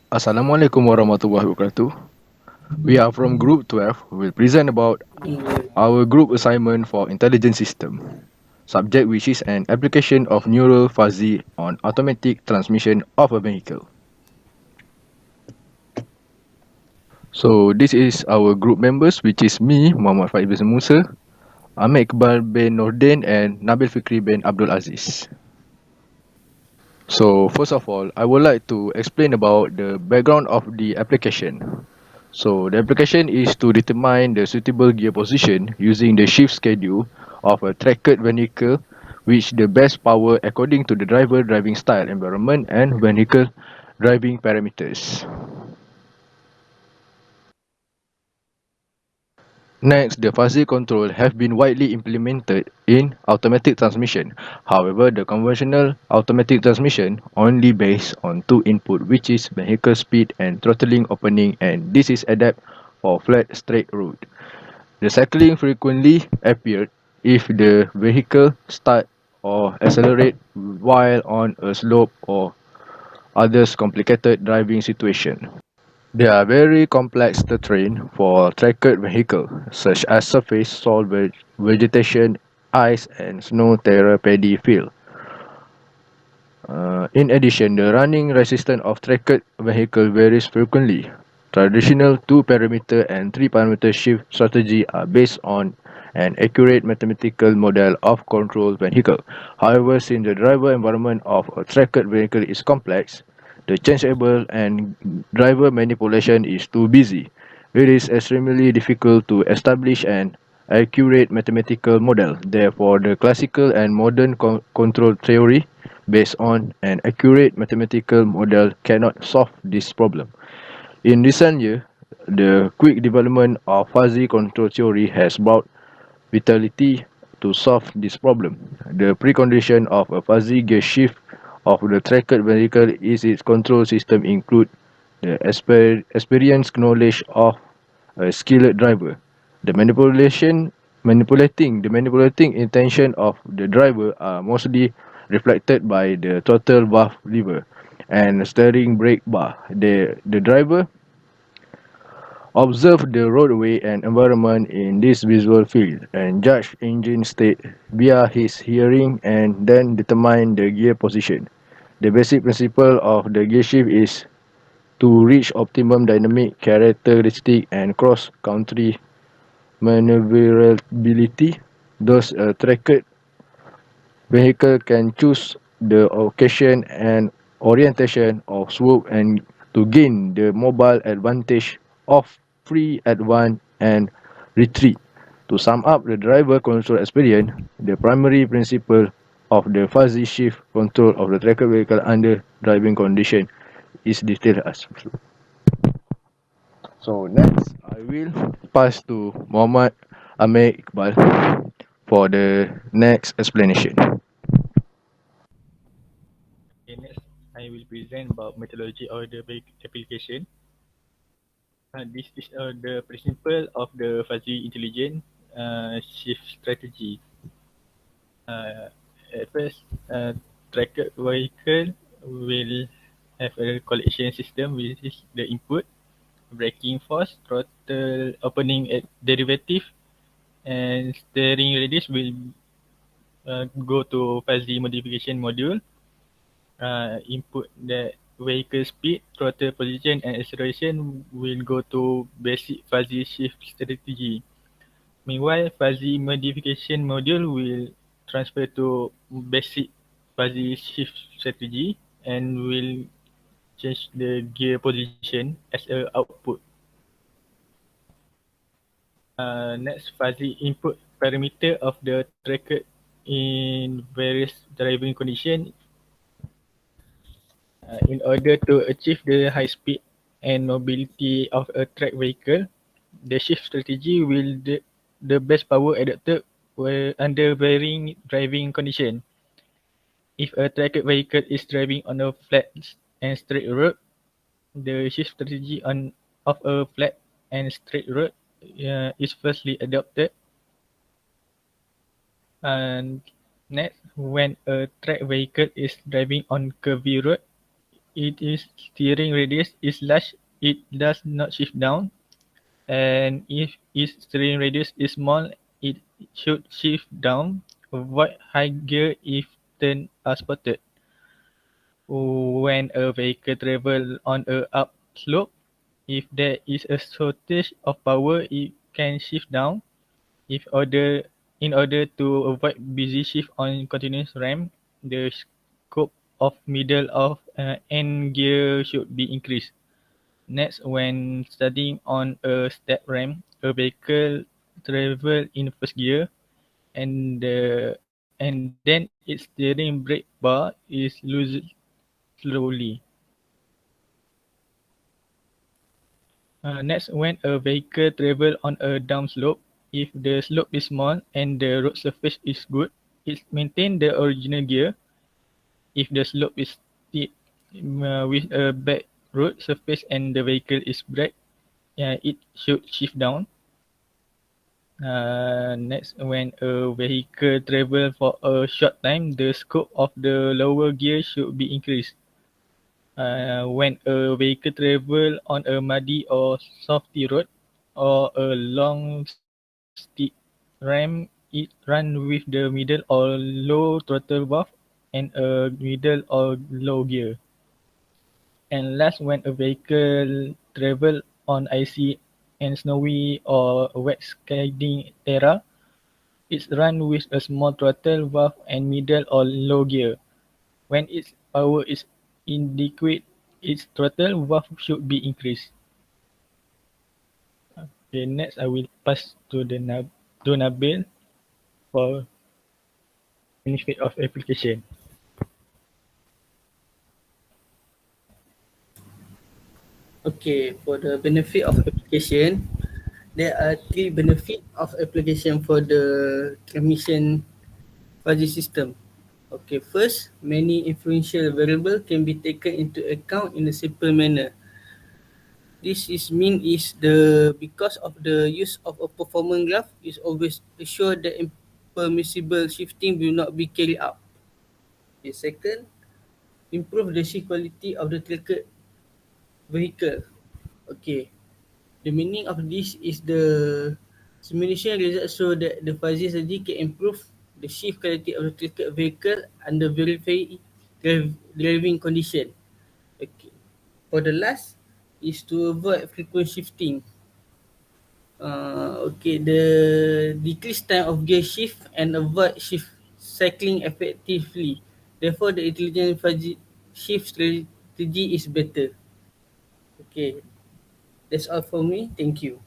Assalamualaikum warahmatullahi wabarakatuh. We are from Group 12. We will present about our group assignment for intelligent system, subject which is an application of neural fuzzy on automatic transmission of a vehicle. So this is our group members, which is me, Muhammad Faez bin Musa, Amir Iqbal bin Nordin and Nabil Fikri bin Abdul Aziz. So first of all, I would like to explain about the background of the application. So the application is to determine the suitable gear position using the shift schedule of a tracked vehicle which the best power according to the driver driving style environment and vehicle driving parameters. Next, the fuzzy control have been widely implemented in automatic transmission. However, the conventional automatic transmission only based on two input, which is vehicle speed and throttling opening, and this is adapt for flat straight road. The cycling frequently appeared if the vehicle start or accelerate while on a slope or others complicated driving situation. They are very complex terrain for tracked vehicle, such as surface, soil vegetation, ice and snow terra paddy field. In addition, the running resistance of tracked vehicle varies frequently. Traditional two-parameter and three-parameter shift strategy are based on an accurate mathematical model of control vehicle. However, since the driver environment of a tracked vehicle is complex, the changeable and driver manipulation is too busy. It is extremely difficult to establish an accurate mathematical model. Therefore, the classical and modern control theory based on an accurate mathematical model cannot solve this problem. In recent years, the quick development of fuzzy control theory has brought vitality to solve this problem. The precondition of a fuzzy gear shift of the tracked vehicle is its control system include the experienced knowledge of a skilled driver. The manipulating intention of the driver are mostly reflected by the throttle valve lever and steering brake bar. The driver observe the roadway and environment in this visual field and judge engine state via his hearing and then determine the gear position. The basic principle of the gear shift is to reach optimum dynamic characteristic and cross-country maneuverability. Thus, a tracked vehicle can choose the occasion and orientation of swoop and to gain the mobile advantage of free advance and retreat. To sum up the driver control experience, the primary principle of the fuzzy shift control of the tracked vehicle under driving condition is detailed as follows. So next, I will pass to Muhammad Amir Iqbal for the next explanation. Okay, next I will present about methodology of the application. This is the principle of the fuzzy intelligent shift strategy. Uh, at first, tracked vehicle will have a collection system which is the input, braking force, throttle opening at derivative, and steering radius will go to fuzzy modification module. Input that vehicle speed, throttle position and acceleration will go to basic fuzzy shift strategy. Meanwhile, fuzzy modification module will transfer to basic fuzzy shift strategy and will change the gear position as a output. Next, fuzzy input parameter of the tracker in various driving condition. In order to achieve the high speed and mobility of a track vehicle, the shift strategy will the best power adapted under varying driving condition. If a tracked vehicle is driving on a flat and straight road, the shift strategy of a flat and straight road is firstly adopted. And next, when a track vehicle is driving on curvy road, its steering radius is large, it does not shift down, and if its steering radius is small, it should shift down. Avoid high gear if turns are spotted. When a vehicle travels on a up slope, if there is a shortage of power, it can shift down. In order to avoid busy shift on continuous ramp, the scope of middle of end gear should be increased. Next, when studying on a step ramp, a vehicle travel in first gear, and then its steering brake bar is loose slowly. Next, when a vehicle travel on a down slope, if the slope is small and the road surface is good, it maintain the original gear. If the slope is steep with a bad road surface and the vehicle is brake, it should shift down. Next, when a vehicle travel for a short time, the scope of the lower gear should be increased. When a vehicle travel on a muddy or softy road or a long steep ramp, it run with the middle or low throttle valve and a middle or low gear. And last, when a vehicle travel on icy and snowy or wet sliding terrain, it's run with a small throttle valve and middle or low gear. When its power is inadequate, its throttle valve should be increased. Okay, next I will pass to to Nabil for benefit of application. Okay, for the benefit of application, there are three benefit of application for the emission fuzzy system. Okay, first, many influential variable can be taken into account in a simple manner. This is mean is the because of the use of a performance graph is always assure that impermissible shifting will not be carried out. Okay, second, improve the shift quality of the tracked vehicle. Okay, the meaning of this is the simulation results show that the fuzzy strategy can improve the shift quality of the tracked vehicle under verified driving condition. Okay. For the last is to avoid frequent shifting. Okay, the decrease time of gear shift and avoid shift cycling effectively. Therefore, the intelligent fuzzy shift strategy is better. Okay, that's all for me. Thank you.